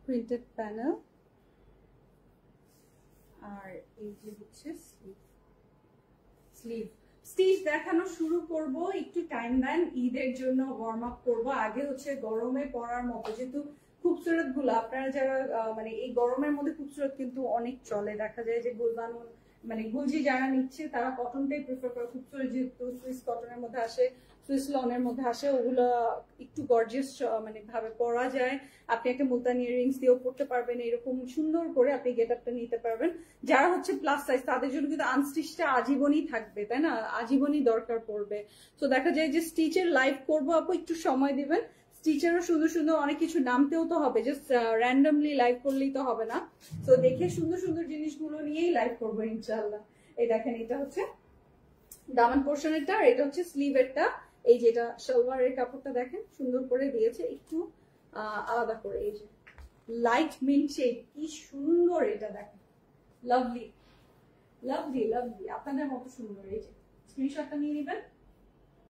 Printed panel, আর এই যে হচ্ছে স্লিভ। স্টিচ দেখানো শুরু করব, একটু টাইম দেন, ঈদের জন্য ওয়ার্ম আপ করবো। আগে হচ্ছে গরমে পরার মতো, যেহেতু খুবসুরত গুলো আপনারা যারা মানে এই গরমের মধ্যে খুবসুরত কিন্তু অনেক চলে, দেখা যায় যে গুলবানু মানে গুলজি যারা নিচ্ছে তারা কটনটাই প্রিফার করে। খুবসুরত যেহেতু সুইস কটনের মধ্যে আসে, সুইস লনের মধ্যে আসে, ওগুলো একটু গর্জিয়াস মানে ভাবে পরা যায়। আপনি একটা মুলতানি ইয়াররিংস দিয়েও পড়তে পারবেন, এরকম সুন্দর করে আপনি গেট আপটা নিতে পারবেন। যারা হচ্ছে প্লাস সাইজ তাদের জন্য কিন্তু আনস্টিচটা আজীবনই থাকবে, তাই না, আজীবনই দরকার পড়বে। তো দেখা যায় যে স্টিচের লাইভ করবো, আপু একটু সময় দিবেন। স্টিচেরও সুন্দর সুন্দর অনেক কিছু নামতেও তো হবে, জাস্ট র্যান্ডমলি লাইভ করলেই তো হবে না। তো দেখে সুন্দর সুন্দর জিনিসগুলো নিয়েই লাইভ করবো ইনশাল্লাহ। এই দেখেন, এটা হচ্ছে দামান পোর্শনেরটা, আর এটা হচ্ছে স্লিভেরটা। এই যেটা সালোয়ারের কাপড়টা দেখেন সুন্দর করে দিয়েছে, একটু আলাদা করে। এই যে লাইট মিন্ট শেড, কি সুন্দর এটা দেখেন, লাভলি লাভলি লাভলি, আপনাদের মতো সুন্দর। এই যে স্ক্রিনশটটা নিয়ে নেবেন।